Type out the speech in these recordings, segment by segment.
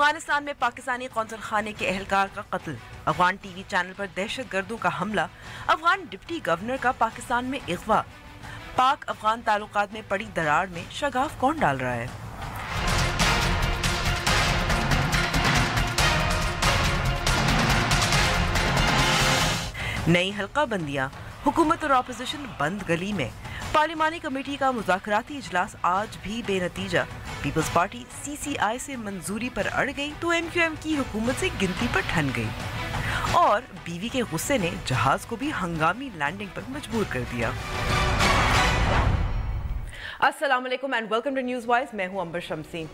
افغانستان میں پاکستانی قونصل خانے کے اہلکار کا قتل، افغان ٹی وی چینل پر دہشت گردوں کا حملہ، افغان ڈپٹی گورنر کا پاکستان میں اغوا، پاک افغان تعلقات میں پڑی دراڑ میں شگاف کون ڈال رہا ہے؟ نئی حلقہ بندیاں، حکومت اور اپوزیشن بند گلی میں، پارلیمانی کمیٹی کا مذاکراتی اجلاس آج بھی بے نتیجہ، پیپلز پارٹی سی سی آئی سے منظوری پر اڑ گئی تو ایم کیو ایم کی حکومت سے گنتی پر ٹھن گئی، اور بیوی کے غصے نے جہاز کو بھی ہنگامی لینڈنگ پر مجبور کر دیا۔ السلام علیکم and welcome to news wise, میں ہوں امبر شمسی۔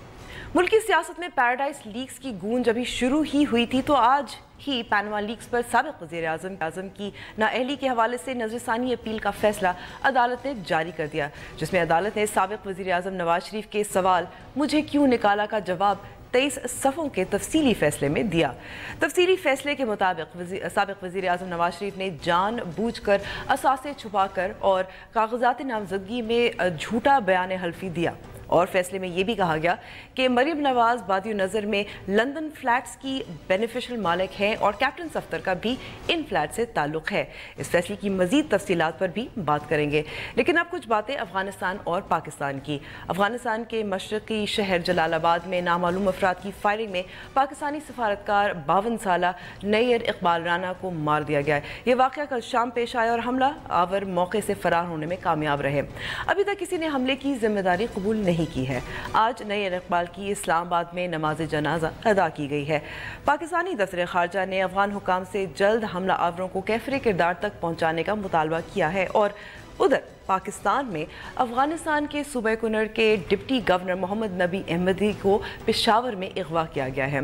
ملکی سیاست میں پیراڈائز لیکس کی گونج ابھی شروع ہی ہوئی تھی تو آج ہی پاناما لیکس پر سابق وزیر اعظم کی نااہلی کے حوالے سے نظر ثانی اپیل کا فیصلہ عدالت نے جاری کر دیا، جس میں عدالت نے سابق وزیر اعظم نواز شریف کے سوال "مجھے کیوں نکالا" کا جواب 23 صفحوں کے تفصیلی فیصلے میں دیا۔ تفصیلی فیصلے کے مطابق سابق وزیر اعظم نواز شریف نے جان بوجھ کر اثاثے چھپا کر اور کاغذات نامزدگی میں جھوٹا بیان حلفی دیا، اور فیصلے میں یہ بھی کہا گیا کہ مریم نواز بادی نظر میں لندن فلیٹس کی بینیفیشل مالک ہیں اور کیپٹن صفدر کا بھی ان فلیٹ سے تعلق ہے۔ اس فیصلے کی مزید تفصیلات پر بھی بات کریں گے، لیکن اب کچھ باتیں افغانستان اور پاکستان کی۔ افغانستان کے مشرقی شہر جلال آباد میں نامعلوم افراد کی فائرنگ میں پاکستانی سفارتکار 52 سالہ نیئر اقبال رانا کو مار دیا گیا ہے۔ یہ واقعہ کل شام پیش آیا اور حملہ آور موقع سے فرار ہونے میں کامیاب رہے۔ ابھی تک کسی نے حملے کی ذمہ داری قبول نہیں کی ہے۔ آج نیئر اقبال کی اسلام آباد میں نماز جنازہ ادا کی گئی ہے۔ پاکستانی دفتر خارجہ نے افغان حکام سے جلد حملہ آوروں کو کیفر کردار تک پہنچانے کا مطالبہ کیا ہے، اور ادھر پاکستان میں افغانستان کے صوبہ کنڑ کے ڈپٹی گورنر محمد نبی احمدی کو پشاور میں اغوا کیا گیا ہے۔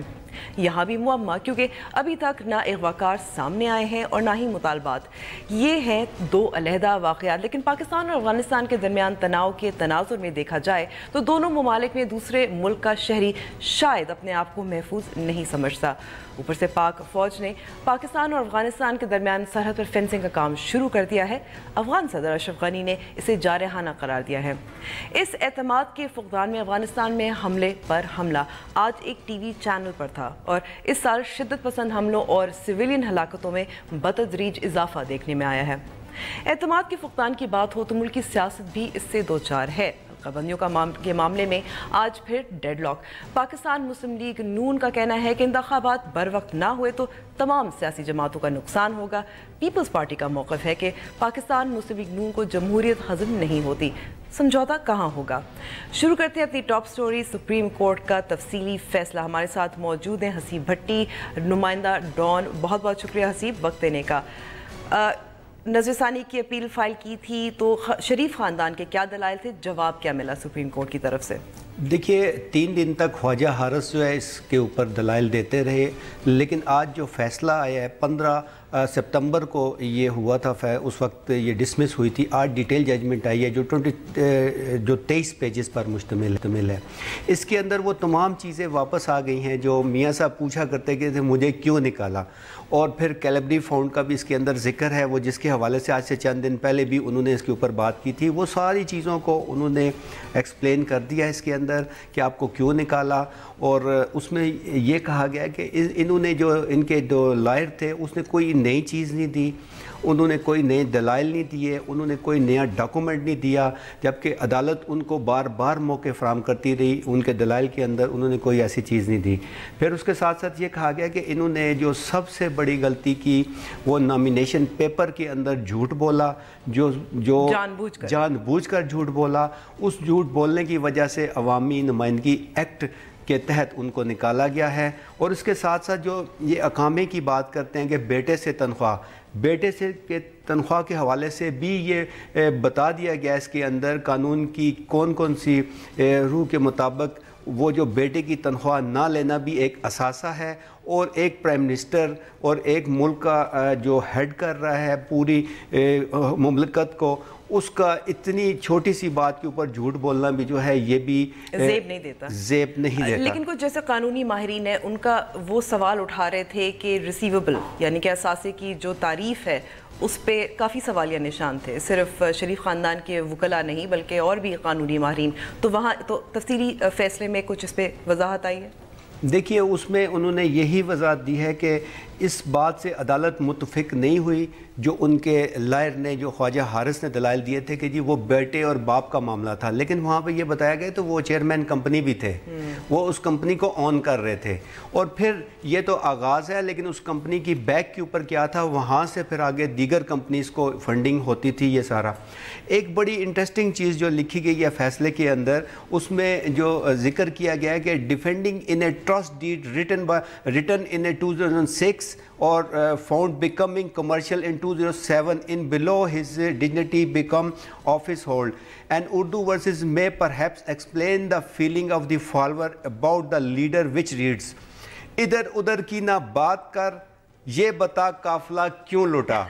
یہاں بھی معمہ، کیونکہ ابھی تک نہ اغواکار سامنے آئے ہیں اور نہ ہی مطالبات۔ یہ ہیں دو علیحدہ واقعات، لیکن پاکستان اور افغانستان کے درمیان تناؤ کے تناظر میں دیکھا جائے تو دونوں ممالک میں دوسرے ملک کا شہری شاید اپنے آپ کو محفوظ نہیں سمجھتا۔ اوپر سے پاک فوج نے پاکستان اور افغانستان کے درمیان سرحد پر فینسنگ کا کام شروع کر دیا ہے۔ افغان صدر اشرف غنی نے اسے جارحانہ قرار دیا ہے۔ اس اعتماد کے فقدان میں افغانستان میں حملے پر حملہ آج ایک ٹی وی چینل پر تھا، اور اس سال شدت پسند حملوں اور سویلین ہلاکتوں میں بتدریج اضافہ دیکھنے میں آیا ہے۔ اعتماد کے فقدان کی بات ہو تو ملکی سیاست بھی اس سے دوچار ہے۔ پابندیوں کے معاملے میں آج پھر ڈیڈ لاک۔ پاکستان مسلم لیگ نون کا کہنا ہے کہ انتخابات بر وقت نہ ہوئے تو تمام سیاسی جماعتوں کا نقصان ہوگا۔ پیپلز پارٹی کا موقف ہے کہ پاکستان مسلم لیگ نون کو جمہوریت ہضم نہیں ہوتی، سمجھوتا کہاں ہوگا۔ شروع کرتے ہیں اپنی ٹاپ سٹوری، سپریم کورٹ کا تفصیلی فیصلہ۔ ہمارے ساتھ موجود ہیں حسیب بھٹی، نمائندہ ڈان۔ بہت بہت شکریہ حسیب وقت دینے کا۔ نظر ثانی کی اپیل فائل کی تھی تو شریف خاندان کے کیا دلائل تھے، جواب کیا ملا سپریم کورٹ کی طرف سے؟ دیکھیے 3 دن تک خواجہ حارث جو ہے اس کے اوپر دلائل دیتے رہے، لیکن آج جو فیصلہ آیا ہے 15 سپتمبر کو یہ ہوا تھا، اس وقت یہ ڈسمس ہوئی تھی۔ آج ڈیٹیل ججمنٹ آئی ہے جو 23 پیجز پر مشتمل ہے۔ اس کے اندر وہ تمام چیزیں واپس آ گئی ہیں جو میاں صاحب پوچھا کرتے کہ مجھے کیوں نکالا، اور پھر کیلیبری فاؤنڈ کا بھی اس کے اندر ذکر ہے، وہ جس کے حوالے سے آج سے چند دن پہلے بھی انہوں نے اس کے اوپر بات کی تھی۔ وہ ساری چیزوں کو انہوں نے ایکسپلین کر دیا اس کے اندر کہ آپ کو کیوں نکالا، اور اس میں یہ کہا گیا کہ انہوں نے ان کے جو لائر تھے اس نے کوئی نئی چیز نہیں دی، انہوں نے کوئی نئے دلائل نہیں دیے، انہوں نے کوئی نیا ڈاکومنٹ نہیں دیا، جبکہ عدالت ان کو بار بار موقع فراہم کرتی رہی، ان کے دلائل کے اندر انہوں نے کوئی ایسی چیز نہیں دی۔ پھر اس کے ساتھ ساتھ یہ کہا گیا کہ انہوں نے جو سب سے بڑی غلطی کی وہ نامینیشن پیپر کے اندر جھوٹ بولا، جو جان بوجھ کر جھوٹ بولا۔ اس جھوٹ بولنے کی وجہ سے عوامی نمائندگی ایکٹ کے تحت ان کو نکالا گیا ہے۔ اور اس کے ساتھ ساتھ جو یہ اقامے کی بات کرتے ہیں کہ بیٹے سے تنخواہ کے حوالے سے بھی یہ بتا دیا گیا اس کے اندر قانون کی کون سی روح کے مطابق وہ جو بیٹے کی تنخواہ نہ لینا بھی ایک اثاثہ ہے، اور ایک پرائم منسٹر اور ایک ملک کا جو ہیڈ کر رہا ہے پوری مملکت کو، اس کا اتنی چھوٹی سی بات کے اوپر جھوٹ بولنا بھی جو ہے یہ بھی زیب نہیں دیتا۔ لیکن کچھ جیسے قانونی ماہرین ہیں ان کا وہ سوال اٹھا رہے تھے کہ ریسیویبل یعنی کہ اثاثے کی جو تعریف ہے اس پہ کافی سوالیہ نشان تھے، صرف شریف خاندان کے وکلاء نہیں بلکہ اور بھی قانونی ماہرین۔ تو وہاں تو تفصیلی فیصلے میں کچھ اس پہ وضاحت آئی ہے؟ دیکھیے اس میں انہوں نے یہی وضاحت دی ہے کہ اس بات سے عدالت متفق نہیں ہوئی جو ان کے لائر نے جو خواجہ حارث نے دلائل دیے تھے کہ جی وہ بیٹے اور باپ کا معاملہ تھا، لیکن وہاں پہ یہ بتایا گیا تو وہ چیئرمین کمپنی بھی تھے، وہ اس کمپنی کو آن کر رہے تھے، اور پھر یہ تو آغاز ہے لیکن اس کمپنی کی بیک کے اوپر کیا تھا، وہاں سے پھر آگے دیگر کمپنیز کو فنڈنگ ہوتی تھی یہ سارا۔ ایک بڑی انٹرسٹنگ چیز جو لکھی گئی ہے فیصلے کے اندر، اس میں جو ذکر کیا گیا ہے کہ defending in a trust deed written in a 2006 or found becoming commercial in 2007 in below his dignity become office hold, and Urdu verses may perhaps explain the feeling of the follower about the leader which reads ادھر ادھر کی نہ بات کر یہ بتا قافلہ کیوں لوٹا۔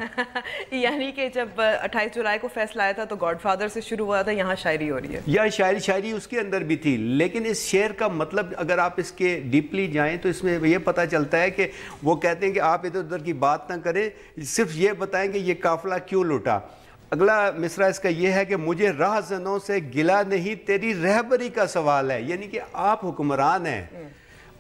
یعنی کہ جب 28 جولائی کو فیصلہ آیا تھا تو گاڈ فادر سے شروع ہوا تھا، یہاں شاعری ہو رہی ہے، یا شاعری اس کے اندر بھی تھی، لیکن اس شعر کا مطلب اگر آپ اس کے ڈیپلی جائیں تو اس میں یہ پتہ چلتا ہے کہ وہ کہتے ہیں کہ آپ ادھر ادھر کی بات نہ کریں، صرف یہ بتائیں کہ یہ قافلہ کیوں لوٹا۔ اگلا مصرع اس کا یہ ہے کہ مجھے راہ زنوں سے گلہ نہیں، تیری رہبری کا سوال ہے، یعنی کہ آپ حکمران ہیں،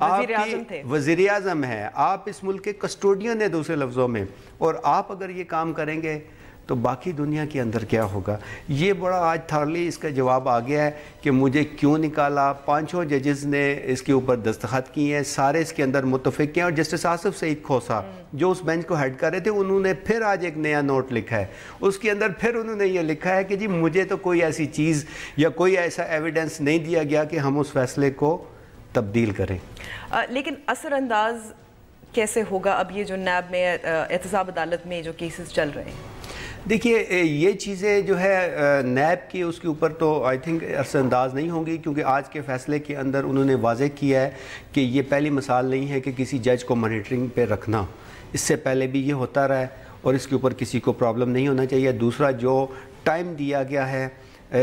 آپ کی وزیر اعظم ہے، آپ اس ملک کے کسٹوڈین ہیں دوسرے لفظوں میں، اور آپ اگر یہ کام کریں گے تو باقی دنیا کے اندر کیا ہوگا۔ یہ بڑا آج تھارلی اس کا جواب آ گیا ہے کہ مجھے کیوں نکالا۔ 5 ججز نے اس کے اوپر دستخط کیے ہیں، سارے اس کے اندر متفق ہیں، اور جسٹس آصف سعید کھوسا جو اس بینچ کو ہیڈ کر رہے تھے انہوں نے پھر آج ایک نیا نوٹ لکھا ہے، اس کے اندر پھر انہوں نے یہ لکھا ہے کہ جی مجھے تو کوئی ایسی چیز یا کوئی ایسا ایویڈنس نہیں دیا گیا کہ ہم اس فیصلے کو تبدیل کریں۔ لیکن اثر انداز کیسے ہوگا اب یہ جو نیب میں احتساب عدالت میں جو کیسز چل رہے ہیں؟ دیکھیے یہ چیزیں جو ہے نیب کی اس کے اوپر تو آئی تھنک اثر انداز نہیں ہوں گی، کیونکہ آج کے فیصلے کے اندر انہوں نے واضح کیا ہے کہ یہ پہلی مثال نہیں ہے کہ کسی جج کو مانیٹرنگ پہ رکھنا، اس سے پہلے بھی یہ ہوتا رہا ہے اور اس کے اوپر کسی کو پرابلم نہیں ہونا چاہیے۔ دوسرا جو ٹائم دیا گیا ہے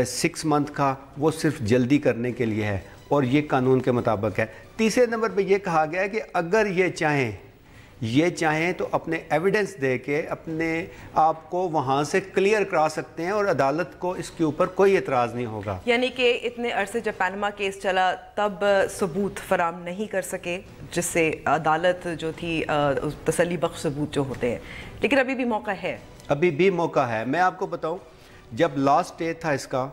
6 منتھ کا، وہ صرف جلدی کرنے کے لیے ہے اور یہ قانون کے مطابق ہے۔ تیسرے نمبر پہ یہ کہا گیا ہے کہ اگر یہ چاہیں تو اپنے ایویڈنس دے کے اپنے آپ کو وہاں سے کلیئر کرا سکتے ہیں اور عدالت کو اس کے اوپر کوئی اعتراض نہیں ہوگا۔ یعنی کہ اتنے عرصے جب پاناما کیس چلا تب ثبوت فراہم نہیں کر سکے، جس سے عدالت جو تھی تسلی بخش ثبوت جو ہوتے ہیں، لیکن ابھی بھی موقع ہے، ابھی بھی موقع ہے۔ میں آپ کو بتاؤں جب لاسٹ ڈے تھا اس کا،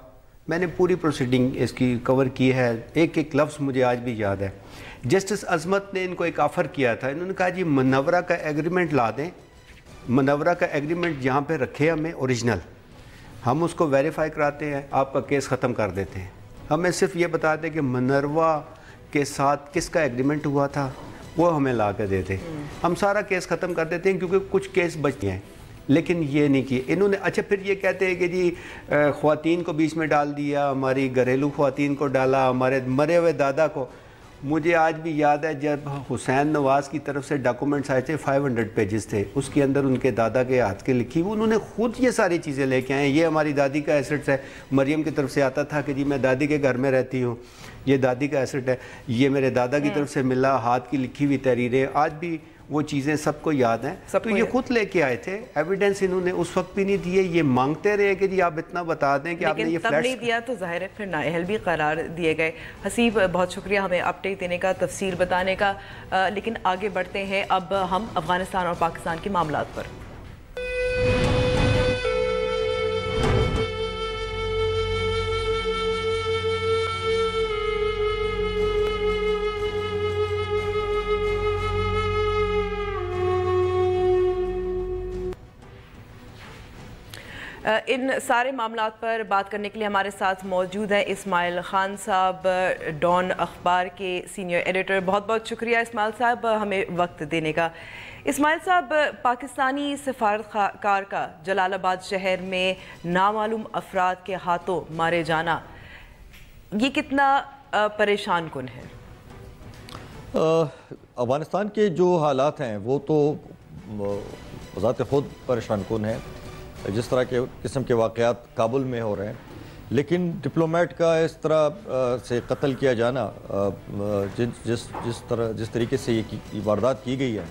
میں نے پوری پروسیڈنگ اس کی کور کی ہے، ایک ایک لفظ مجھے آج بھی یاد ہے۔ جسٹس عظمت نے ان کو ایک آفر کیا تھا، انہوں نے کہا جی منورہ کا ایگریمنٹ لا دیں، منورہ کا ایگریمنٹ جہاں پہ رکھے ہمیں اوریجنل، ہم اس کو ویریفائی کراتے ہیں، آپ کا کیس ختم کر دیتے ہیں، ہمیں صرف یہ بتا دیں کہ منورہ کے ساتھ کس کا ایگریمنٹ ہوا تھا وہ ہمیں لا کے دیتے، ہم سارا کیس ختم کر دیتے ہیں، کیونکہ کچھ کیس بچتے ہیں۔ لیکن یہ نہیں کیے انہوں نے۔ اچھا پھر یہ کہتے ہیں کہ جی خواتین کو بیچ میں ڈال دیا، ہماری گھریلو خواتین کو ڈالا، ہمارے مرے ہوئے دادا کو۔ مجھے آج بھی یاد ہے جب حسین نواز کی طرف سے ڈاکومنٹس آئے تھے، 500 پیجز تھے، اس کے اندر ان کے دادا کے ہاتھ کے لکھی ہوئی، انہوں نے خود یہ ساری چیزیں لے کے آئے ہیں۔ یہ ہماری دادی کا ایسٹ ہے، مریم کی طرف سے آتا تھا کہ جی میں دادی کے گھر میں رہتی ہوں، یہ دادی کا ایسٹ ہے، یہ میرے دادا کی طرف سے ملا، ہاتھ کی لکھی ہوئی تحریریں، آج بھی وہ چیزیں سب کو یاد ہیں۔ تو یہ خود لے کے آئے تھے، ایویڈنس انہوں نے اس وقت بھی نہیں دیے، یہ مانگتے رہے کہ جی آپ اتنا بتا دیں کہ آپ نے یہ لیکن تب نہیں دیا تو ظاہر ہے پھر نااہل بھی قرار دیے گئے۔ حسیب بہت شکریہ ہمیں اپڈیٹ دینے کا، تفصیل بتانے کا، لیکن آگے بڑھتے ہیں اب ہم افغانستان اور پاکستان کے معاملات پر۔ ان سارے معاملات پر بات کرنے کے لیے ہمارے ساتھ موجود ہیں اسماعیل خان صاحب، ڈان اخبار کے سینئر ایڈیٹر۔ بہت بہت شکریہ اسماعیل صاحب ہمیں وقت دینے کا۔ اسماعیل صاحب، پاکستانی سفارتکار کا جلال آباد شہر میں نامعلوم افراد کے ہاتھوں مارے جانا، یہ کتنا پریشان کن ہے؟ افغانستان کے جو حالات ہیں وہ تو بذات خود پریشان کن ہیں، جس طرح کے قسم کے واقعات کابل میں ہو رہے ہیں، لیکن ڈپلومیٹ کا اس طرح سے قتل کیا جانا، جس طریقے سے یہ واردات کی گئی ہے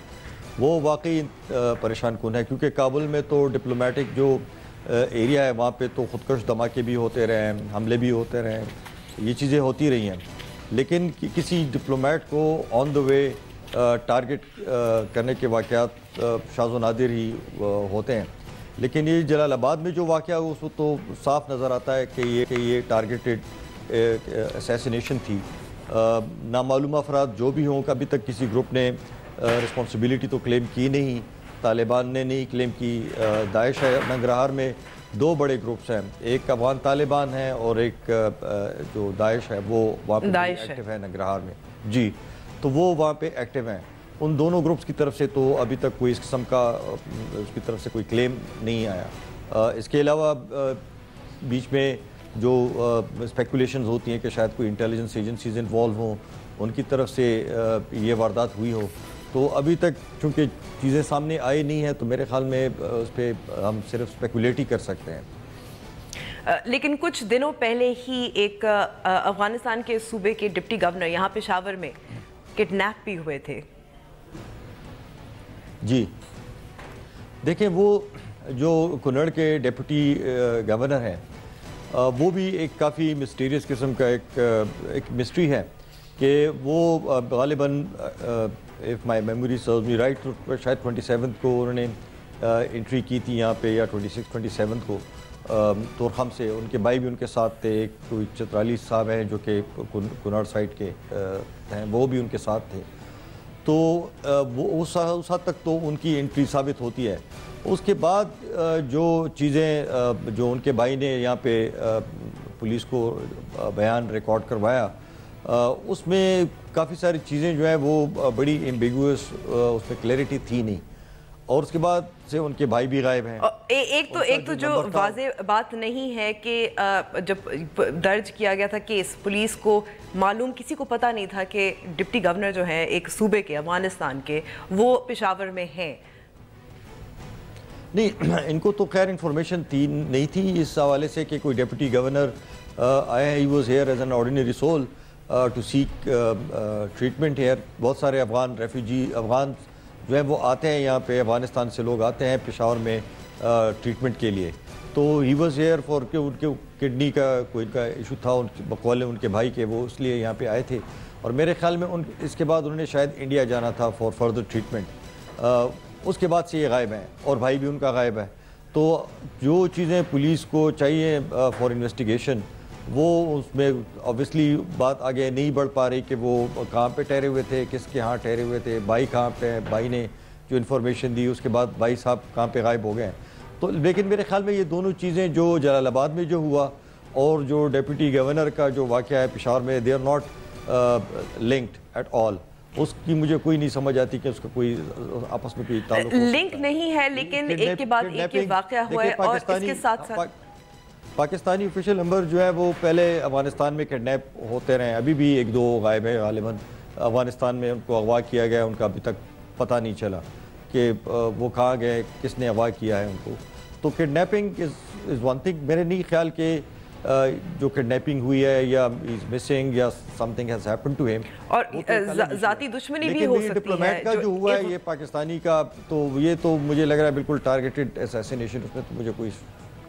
وہ واقعی پریشان کن ہے، کیونکہ کابل میں تو ڈپلومیٹک جو ایریا ہے وہاں پہ تو خودکش دھماکے بھی ہوتے رہے ہیں، حملے بھی ہوتے رہے ہیں، یہ چیزیں ہوتی رہی ہیں۔ لیکن کسی ڈپلومیٹ کو آن دا وے ٹارگٹ کرنے کے واقعات شاذ و نادر ہی ہوتے ہیں. لیکن یہ جلال آباد میں جو واقعہ اس وقت تو صاف نظر آتا ہے کہ یہ ٹارگیٹڈ اسیسینیشن تھی. نامعلوم افراد جو بھی ہوں, ابھی تک کسی گروپ نے رسپانسبلٹی تو کلیم کی نہیں, طالبان نے نہیں کلیم کی. داعش ہے ننگرہار میں, 2 بڑے گروپس ہیں, ایک افغان طالبان ہیں اور ایک جو داعش ہے وہ وہاں پہ ایکٹیو ہے ننگرہار میں. جی, تو وہ وہاں پہ ایکٹیو ہیں. ان دونوں گروپس کی طرف سے تو ابھی تک کوئی اس قسم کا اس کی طرف سے کوئی کلیم نہیں آیا. اس کے علاوہ بیچ میں جو اسپیکولیشنز ہوتی ہیں کہ شاید کوئی انٹیلیجنس ایجنسیز انوالو ہوں, ان کی طرف سے یہ واردات ہوئی ہو, تو ابھی تک چونکہ چیزیں سامنے آئی نہیں ہیں تو میرے خیال میں اس پہ ہم صرف اسپیکولیٹ ہی کر سکتے ہیں. لیکن کچھ دنوں پہلے ہی ایک افغانستان کے صوبے کے ڈپٹی گورنر یہاں پشاور میں کڈنیپ بھی ہوئے تھے. جی دیکھیں, وہ جو کنڑ کے ڈیپٹی گورنر ہیں وہ بھی ایک کافی مسٹیریس قسم کا ایک مسٹری ہے کہ وہ غالباً if my memory serves me right شاید 27 کو انہوں نے انٹری کی تھی یہاں پہ, یا 27 کو تورخم سے. ان کے بھائی بھی ان کے ساتھ تھے, ایک کوئی چترالی صاحب ہیں جو کہ کنڑ سائٹ کے ہیں, وہ بھی ان کے ساتھ تھے. تو وہ اس حد تک تو ان کی انٹری ثابت ہوتی ہے. اس کے بعد جو چیزیں جو ان کے بھائی نے یہاں پہ پولیس کو بیان ریکارڈ کروایا, اس میں کافی ساری چیزیں جو ہیں وہ بڑی ایمبیگوس, اس میں کلیئرٹی تھی نہیں. اور اس کے بعد سے ان کے بھائی بھی غائب ہیں. ایک تو جو واضح بات نہیں ہے کہ جب درج کیا گیا تھا کیس, پولیس کو معلوم, کسی کو پتہ نہیں تھا کہ ڈپٹی گورنر جو ہیں ایک صوبے کے افغانستان کے, وہ پشاور میں ہیں. نہیں, ان کو تو خیر انفارمیشن نہیں تھی اس حوالے سے کہ کوئی ڈیپٹی گورنر آیا ہے. He was here as an ordinary soul to seek treatment here. بہت سارے افغان ریفیوجی افغان جو ہیں وہ آتے ہیں یہاں پہ, افغانستان سے لوگ آتے ہیں پشاور میں ٹریٹمنٹ کے لیے. تو ہی واز ہیئر فار کہ ان کے کڈنی کا کوئی کا ایشو تھا بقول ان کے بھائی کے, وہ اس لیے یہاں پہ آئے تھے. اور میرے خیال میں اس کے بعد انہوں نے شاید انڈیا جانا تھا فار فردر ٹریٹمنٹ. اس کے بعد سے یہ غائب ہیں اور بھائی بھی ان کا غائب ہے. تو جو چیزیں پولیس کو چاہیے فار انویسٹیگیشن, وہ اس میں obviously بات آگے نہیں بڑھ پا رہی کہ وہ کہاں پہ ٹھہرے ہوئے تھے, کس کے ہاں ٹھہرے ہوئے تھے, بھائی کہاں پہ ہیں, بھائی نے جو انفارمیشن دی اس کے بعد بھائی صاحب کہاں پہ غائب ہو گئے ہیں. تو لیکن میرے خیال میں یہ دونوں چیزیں جو جلال آباد میں جو ہوا اور جو ڈیپٹی گورنر کا جو واقعہ ہے پشاور میں, they are not linked at all. اس کی مجھے کوئی نہیں سمجھ آتی کہ اس کا کوئی آپس میں کوئی تعلق لنک نہیں ہے. لیکن ایک کے بعد ایک یہ واقعہ ہوا ہے, اور اس کے ساتھ ساتھ پاکستانی آفیشیل نمبر جو ہے وہ پہلے افغانستان میں کڈنیپ ہوتے رہے ہیں, ابھی بھی 1-2 غائب ہیں غالباً افغانستان میں. ان کو اغوا کیا گیا, ان کا ابھی تک پتہ نہیں چلا کہ وہ کہاں گئے, کس نے اغوا کیا ہے ان کو. تو کڈنیپنگ از ون تھنگ. میرے نہیں خیال کہ جو کڈنیپنگ ہوئی ہے یا از مسنگ یا something has happen to him, اور ذاتی دشمنی بھی ہو سکتی ہے. ڈپلومیٹ کا جو ہوا ہے یہ پاکستانی کا, تو یہ تو مجھے لگ رہا ہے بالکل ٹارگیٹڈ اسیسینیشن. اس میں تو مجھے کوئی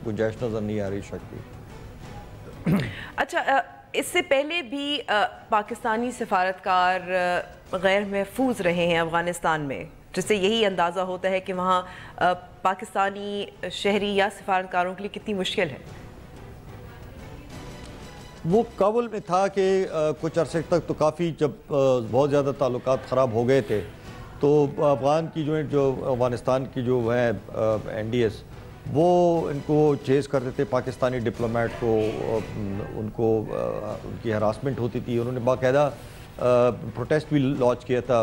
گنجائش نظر نہیں آ رہی شک کی. اچھا, اس سے پہلے بھی پاکستانی سفارتکار غیر محفوظ رہے ہیں افغانستان میں, جس سے یہی اندازہ ہوتا ہے کہ وہاں پاکستانی شہری یا سفارتکاروں کے لیے کتنی مشکل ہے. وہ کابل میں تھا کہ کچھ عرصے تک تو کافی, جب بہت زیادہ تعلقات خراب ہو گئے تھے تو افغان کی جو افغانستان کی جو ہے این ڈی ایس, وہ ان کو چیز کرتے تھے پاکستانی ڈپلومیٹ کو, ان کی ہراسمنٹ ہوتی تھی. انہوں نے باقاعدہ پروٹیسٹ بھی لانچ کیا تھا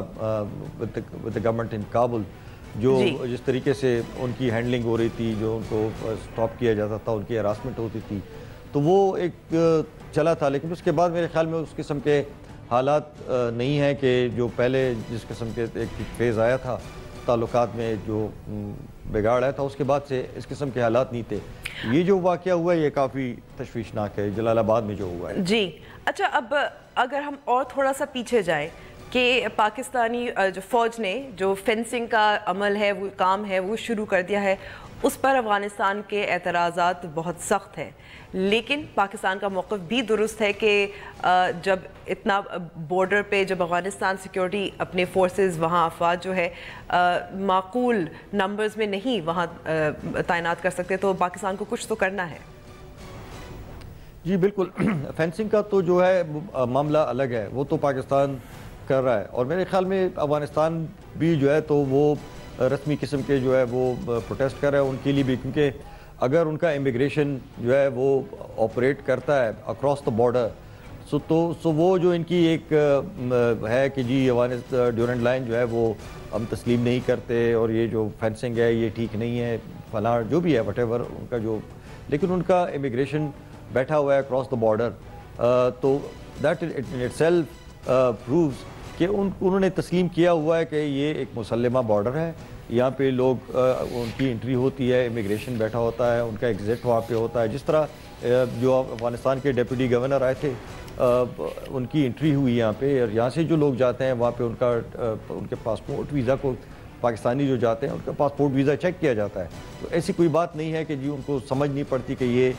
ود دا گورنمنٹ ان کابل, جو جس طریقے سے ان کی ہینڈلنگ ہو رہی تھی, جو ان کو اسٹاپ کیا جاتا تھا, ان کی ہراسمنٹ ہوتی تھی. تو وہ ایک چلا تھا. لیکن اس کے بعد میرے خیال میں اس قسم کے حالات نہیں ہیں کہ جو پہلے جس قسم کے ایک فیز آیا تھا تعلقات میں, جو بگاڑ آیا تھا, اس کے بعد سے اس قسم کے حالات نہیں تھے. یہ جو واقعہ ہوا ہے یہ کافی تشویشناک ہے, جلال آباد میں جو ہوا ہے. جی اچھا, اب اگر ہم اور تھوڑا سا پیچھے جائیں کہ پاکستانی جو فوج نے جو فینسنگ کا عمل ہے وہ کام ہے وہ شروع کر دیا ہے، اس پر افغانستان کے اعتراضات بہت سخت ہیں، لیکن پاکستان کا موقف بھی درست ہے کہ جب اتنا بارڈر پہ جب افغانستان سیکیورٹی اپنے فورسز وہاں افواج جو ہے معقول نمبرز میں نہیں وہاں تعینات کر سکتے تو پاکستان کو کچھ تو کرنا ہے۔ جی بالکل، فینسنگ کا تو جو ہے معاملہ الگ ہے، وہ تو پاکستان کر رہا ہے، اور میرے خیال میں افغانستان بھی جو ہے تو وہ رسمی قسم کے جو ہے وہ پروٹیسٹ کر رہا ہے ان کے لیے بھی، کیونکہ اگر ان کا امیگریشن جو ہے وہ آپریٹ کرتا ہے اکراس دا بارڈر سو وہ جو ان کی ایک ہے کہ جی ڈیورنٹ لائن جو ہے وہ ہم تسلیم نہیں کرتے، اور یہ جو فینسنگ ہے یہ ٹھیک نہیں ہے فلاں جو بھی ہے وٹ ایور ان کا جو، لیکن ان کا امیگریشن بیٹھا ہوا ہے اکراس دا بارڈر، تو that in it self proves کہ انہوں نے تسلیم کیا ہوا ہے کہ یہ ایک مسلمہ بارڈر ہے، یہاں پہ لوگ ان کی انٹری ہوتی ہے، امیگریشن بیٹھا ہوتا ہے، ان کا ایگزٹ وہاں پہ ہوتا ہے، جس طرح جو افغانستان کے ڈیپٹی گورنر آئے تھے ان کی انٹری ہوئی یہاں پہ، اور یہاں سے جو لوگ جاتے ہیں وہاں پہ ان کے پاسپورٹ ویزا کو، پاکستانی جو جاتے ہیں ان کا پاسپورٹ ویزا چیک کیا جاتا ہے، تو ایسی کوئی بات نہیں ہے کہ جی ان کو سمجھ نہیں پڑتی کہ یہ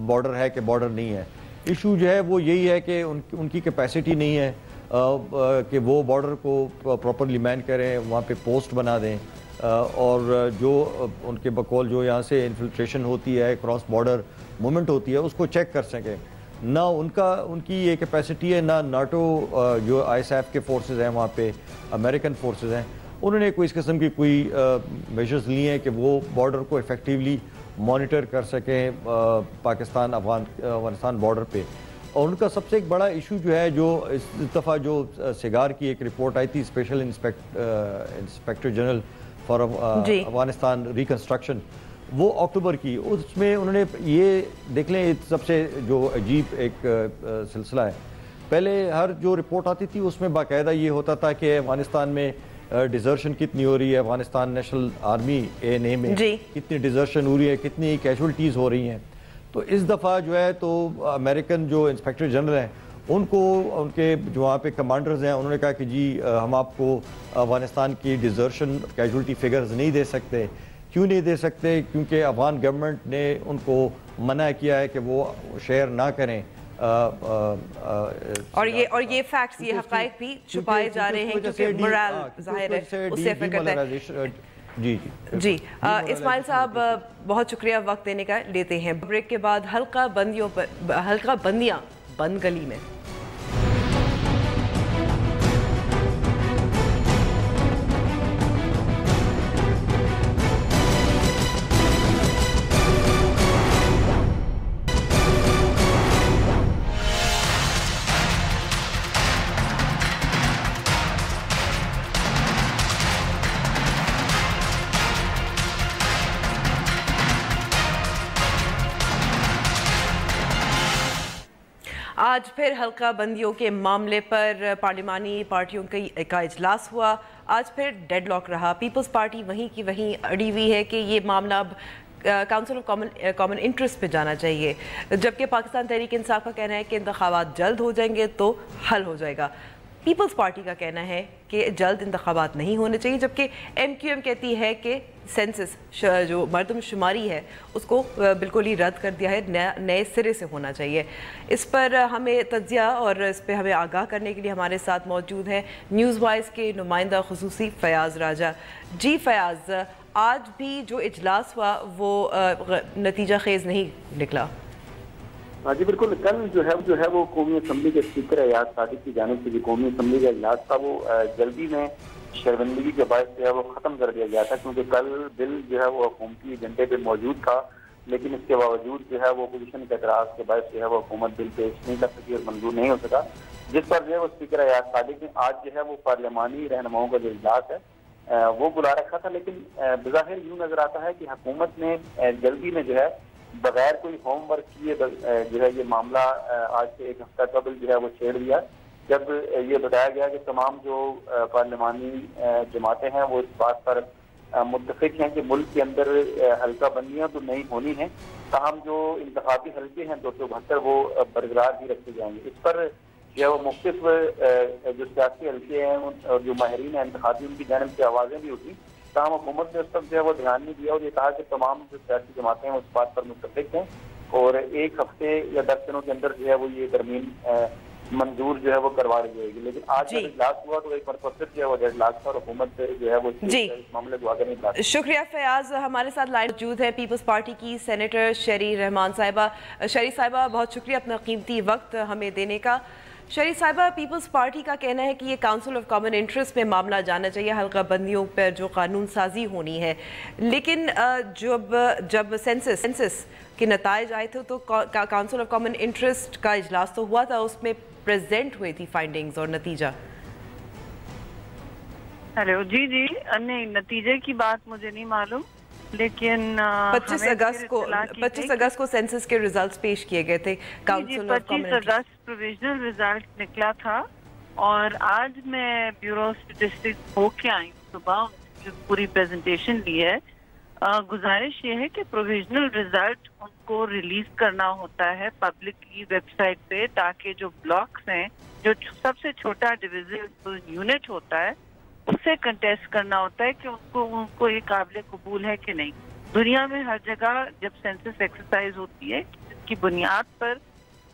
بارڈر ہے کہ بارڈر نہیں ہے۔ ایشو جو ہے وہ یہی ہے کہ ان کی کیپیسٹی نہیں ہے کہ وہ بارڈر کو پراپرلی مین کریں، وہاں پہ پوسٹ بنا دیں، اور جو ان کے بقول جو یہاں سے انفلٹریشن ہوتی ہے، کراس بارڈر موومنٹ ہوتی ہے اس کو چیک کر سکیں، نہ ان کی یہ کیپیسٹی ہے، نہ ناٹو جو آئی ایس ایف کے فورسز ہیں وہاں پہ امریکن فورسز ہیں انہوں نے کوئی اس قسم کی کوئی میجرز لیے ہیں کہ وہ بارڈر کو افیکٹیولی مانیٹر کر سکیں پاکستان افغانستان بارڈر پہ۔ اور ان کا سب سے ایک بڑا ایشو جو ہے، جو اس دفعہ جو سیگار کی ایک رپورٹ آئی تھی special inspector general for Afghanistan reconstruction, وہ اکتوبر کی، اس میں انہوں نے یہ دیکھ لیں سب سے جو عجیب ایک سلسلہ ہے، پہلے ہر جو رپورٹ آتی تھی اس میں باقاعدہ یہ ہوتا تھا کہ افغانستان میں ڈیزرشن کتنی ہو رہی ہے، افغانستان نیشنل آرمی اے میں کتنی ڈیزرشن ہو رہی ہے، کتنی کیجولٹیز ہو رہی ہیں۔ تو اس دفعہ جو ہے تو امریکن جو انسپیکٹر جنرل ہیں ان کو ان کے جو وہاں پہ کمانڈرز ہیں انہوں نے کہا کہ جی ہم آپ کو افغانستان کی ڈیزرشن کیجولٹی فگرز نہیں دے سکتے۔ کیوں نہیں دے سکتے؟ کیونکہ افغان گورنمنٹ نے ان کو منع کیا ہے کہ وہ شیئر نہ کریں، اور یہ فیکٹس، یہ حقائق بھی چھپائے جا رہے ہیں کیونکہ مرال ظاہر ہے اس سے افیکٹ کرتا ہے۔ جی اسماعیل صاحب بہت شکریہ وقت دینے کا، لیتے ہیں بریک کے بعد حلقہ بندیاں بند گلی میں۔ آج پھر حلقہ بندیوں کے معاملے پر پارلیمانی پارٹیوں کا اجلاس ہوا، آج پھر ڈیڈ لاک رہا۔ پیپلز پارٹی وہیں کی وہیں اڑی ہوئی ہے کہ یہ معاملہ اب کاؤنسل آف کامن انٹرسٹ پہ جانا چاہیے، جبکہ پاکستان تحریک انصاف کا کہنا ہے کہ انتخابات جلد ہو جائیں گے تو حل ہو جائے گا۔ پیپلز پارٹی کا کہنا ہے کہ جلد انتخابات نہیں ہونے چاہیے، جبکہ ایم کیو ایم کہتی ہے کہ سینسس جو مردم شماری ہے اس کو بالکل ہی رد کر دیا ہے، نئے سرے سے ہونا چاہیے۔ اس پر ہمیں تجزیہ اور اس پہ ہمیں آگاہ کرنے کے لیے ہمارے ساتھ موجود ہیں نیوز وائز کے نمائندہ خصوصی فیاض راجہ۔ جی فیاض، آج بھی جو اجلاس ہوا وہ نتیجہ خیز نہیں نکلا؟ جی بالکل، کل جو ہے وہ قومی اسمبلی کے اسپیکر ایاز صادق کی جانب سے جو قومی اسمبلی کا اجلاس تھا وہ جلدی میں شرمندگی کے باعث جو ہے وہ ختم کر دیا گیا تھا، کیونکہ کل بل جو ہے وہ حکومتی ایجنڈے پہ موجود تھا، لیکن اس کے باوجود جو ہے وہ اپوزیشن کے اعتراض کے باعث جو ہے وہ حکومت بل پیش نہیں کر سکی اور منظور نہیں ہو سکا، جس پر جو ہے وہ اسپیکر ایاز صادق نے آج جو ہے وہ پارلیمانی رہنماؤں کا جو اجلاس ہے وہ بلا رکھا تھا، لیکن بظاہر یوں نظر آتا ہے کہ حکومت نے جلدی میں جو ہے بغیر کوئی ہوم ورک کیے جو ہے یہ معاملہ آج سے ایک ہفتہ قبل جو ہے وہ چھیڑ دیا، جب یہ بتایا گیا کہ تمام جو پارلیمانی جماعتیں ہیں وہ اس بات پر متفق ہیں کہ ملک کے اندر حلقہ بندیاں تو نہیں ہونی ہیں، تاہم جو انتخابی حلقے ہیں 272 وہ برقرار ہی رکھے جائیں گے۔ اس پر جو ہے وہ مختلف جو سیاسی حلقے ہیں اور جو ماہرین ہیں انتخابی ان کی جانب سے آوازیں بھی اٹھی، تاہم حکومت نے اس تک جو ہے وہ دھیان نہیں دیا اور یہ کہا کہ تمام جو سیاسی جماعتیں ہیں اس بات پر متفق ہیں اور ایک ہفتے یا 10 دنوں کے اندر جو ہے وہ یہ ترمیم منظور جو ہے وہ کروا لی جائے گی. لیکن آج جب اجلاس ہوا تو ایک مرتبہ پھر جو ہے وہ اجلاس پر حکومت جو ہے وہ اس معاملے کو آگے نہیں بڑھا. شکریہ فیاض. ہمارے ساتھ لائن موجود ہے پیپلز پارٹی کی سینیٹر شہری رحمان صاحبہ. شہری صاحبہ بہت شکریہ اپنا قیمتی وقت ہمیں دینے کا. شہری صاحبہ، پیپلز پارٹی کا کہنا ہے کہ یہ کاؤنسل آف کامن انٹرسٹ میں معاملہ جانا چاہیے، حلقہ بندیوں پر جو قانون سازی ہونی ہے. لیکن جب سینسس کے نتائج آئے تھے تو کاؤنسل آف کامن انٹرسٹ کا اجلاس تو ہوا تھا، اس میں پریزنٹ ہوئی تھی فائنڈنگز اور نتیجہ. ہیلو جی نہیں، نتیجے کی بات مجھے نہیں معلوم، لیکن 25 اگست کو سینسس کے ریزلٹس پیش کیے گئے تھے. Council of common 25 August provisional result نکلا تھا اور آج میں بیورو اسٹیٹسٹکس ہو کے آئی صبح، پوری پریزنٹیشن لی ہے. گزارش یہ ہے کہ پروویژنل ریزلٹ ان کو ریلیز کرنا ہوتا ہے پبلک کی ویب سائٹ پہ، تاکہ جو بلاکس ہیں، جو سب سے چھوٹا ڈویژن یونٹ ہوتا ہے، اس سے کنٹیسٹ کرنا ہوتا ہے کہ ان کو یہ قابل قبول ہے کہ نہیں. دنیا میں ہر جگہ جب سینسس ایکسرسائز ہوتی ہے، جس کی بنیاد پر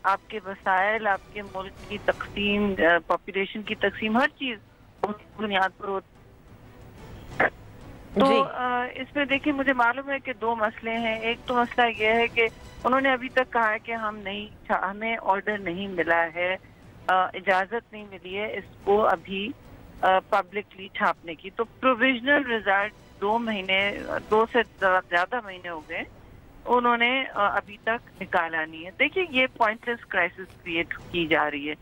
آپ کے وسائل، آپ کے ملک کی تقسیم، پاپولیشن کی تقسیم، ہر چیز اس بنیاد پر ہوتی ہے. تو اس میں دیکھیں، مجھے معلوم ہے کہ 2 مسئلے ہیں. ایک تو مسئلہ یہ ہے کہ انہوں نے ابھی تک کہا ہے کہ ہمیں آرڈر نہیں ملا ہے، اجازت نہیں ملی ہے اس کو ابھی پبلکلی چھاپنے کی. تو پروویژنل ریزلٹ 2 سے زیادہ مہینے ہو گئے، انہوں نے ابھی تک نکالا نہیں ہے. دیکھیے، یہ پوائنٹ لیس کرائسس کریٹ کی جا رہی ہے.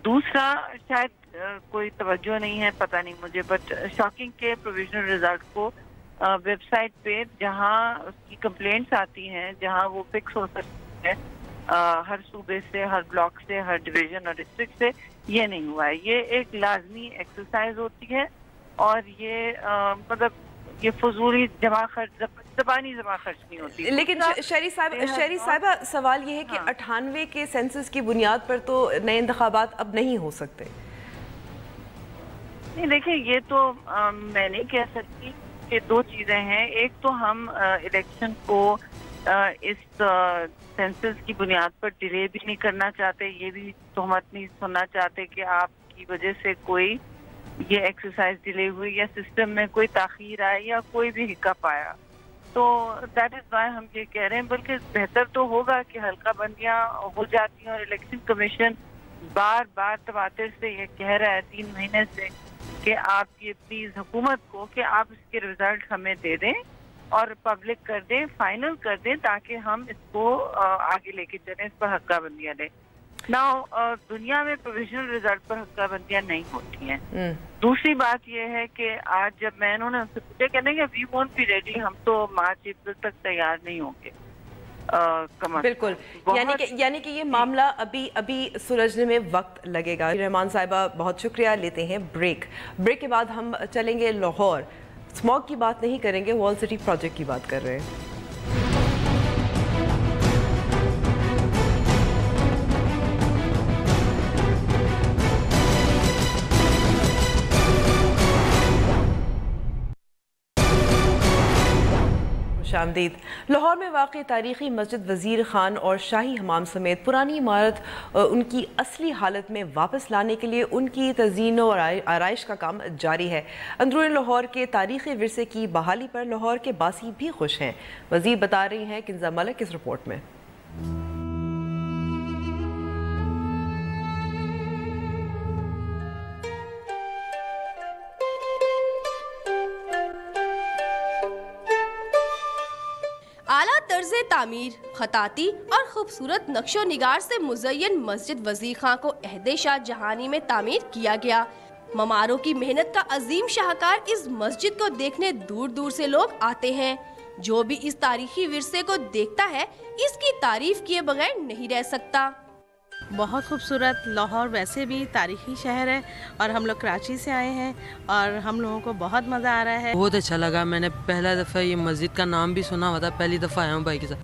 دوسرا، شاید کوئی توجہ نہیں ہے، پتہ نہیں مجھے، بٹ شاکنگ کے پروویژنل ریزلٹ کو ویب سائٹ پہ جہاں اس کی کمپلینٹس آتی ہیں، جہاں وہ فکس ہو سکتی ہے ہر صوبے سے، ہر بلاک سے، ہر ڈویژن اور ڈسٹرکٹ سے، یہ نہیں ہوا ہے. یہ ایک لازمی ایکسرسائز ہوتی ہے اور یہ مطلب یہ فضولی زبانی جمع خرچ نہیں ہوتی. لیکن شہری صاحبہ، سوال یہ ہے کہ 98 کے سینسس کی بنیاد پر تو نئے انتخابات اب نہیں ہو سکتے. نہیں، دیکھیں، یہ تو میں نہیں کہہ سکتی کہ 2 چیزیں ہیں. ایک تو ہم الیکشن کو اس سینسس کی بنیاد پر ڈیلے بھی نہیں کرنا چاہتے، یہ بھی تہمت نہیں سننا چاہتے کہ آپ کی وجہ سے کوئی یہ ایکسرسائز ڈیلے ہوئی یا سسٹم میں کوئی تاخیر آئی یا کوئی بھی ہکپ آیا. تو دیٹ از وائی ہم یہ کہہ رہے ہیں. بلکہ بہتر تو ہوگا کہ حلقہ بندیاں ہو جاتی ہیں اور الیکشن کمیشن بار بار تواتر سے یہ کہہ رہا ہے 3 مہینے سے کہ آپ یہ پلیز حکومت کو کہ آپ اس کے ریزلٹ ہمیں دے دیں اور پبلک کر دیں، فائنل کر دیں، تاکہ ہم اس کو آگے لے کے چلیں، اس پر حلقہ بندیاں لیں. دنیا میں پروویژنل ریزلٹ پر حلقہ بندیاں نہیں ہوتی ہیں. دوسری بات یہ ہے کہ آج جب میں انہوں نے ان سے پوچھا، کہنے کہ وی وونٹ بی ریڈی، ہم تو مارچ اپریل تک تیار نہیں ہوں گے. بالکل، یعنی کہ یہ معاملہ ابھی سلجھنے میں وقت لگے گا. رحمان صاحبہ بہت شکریہ. لیتے ہیں بریک کے بعد ہم چلیں گے لاہور. اسموگ کی بات نہیں کریں گے، وال سٹی پروجیکٹ کی بات کر رہے ہیں. آمدید. لاہور میں واقع تاریخی مسجد وزیر خان اور شاہی حمام سمیت پرانی عمارت ان کی اصلی حالت میں واپس لانے کے لیے ان کی تزئین و آرائش کا کام جاری ہے. اندرون لاہور کے تاریخی ورثے کی بحالی پر لاہور کے باسی بھی خوش ہیں. مزید بتا رہی ہیں کنزہ ملک اس رپورٹ میں. اعلیٰ طرز تعمیر، خطاطی اور خوبصورت نقش و نگار سے مزین مسجد وزیر خان کو عہد شاہ جہانی میں تعمیر کیا گیا. مماروں کی محنت کا عظیم شاہکار اس مسجد کو دیکھنے دور دور سے لوگ آتے ہیں. جو بھی اس تاریخی ورثے کو دیکھتا ہے اس کی تعریف کیے بغیر نہیں رہ سکتا. بہت خوبصورت. لاہور ویسے بھی تاریخی شہر ہے اور ہم لوگ کراچی سے آئے ہیں اور ہم لوگوں کو بہت مزہ آ رہا ہے. بہت اچھا لگا. میں نے پہلا دفعہ یہ مسجد کا نام بھی سنا ہوا تھا، پہلی دفعہ آیا ہوں بھائی کے ساتھ.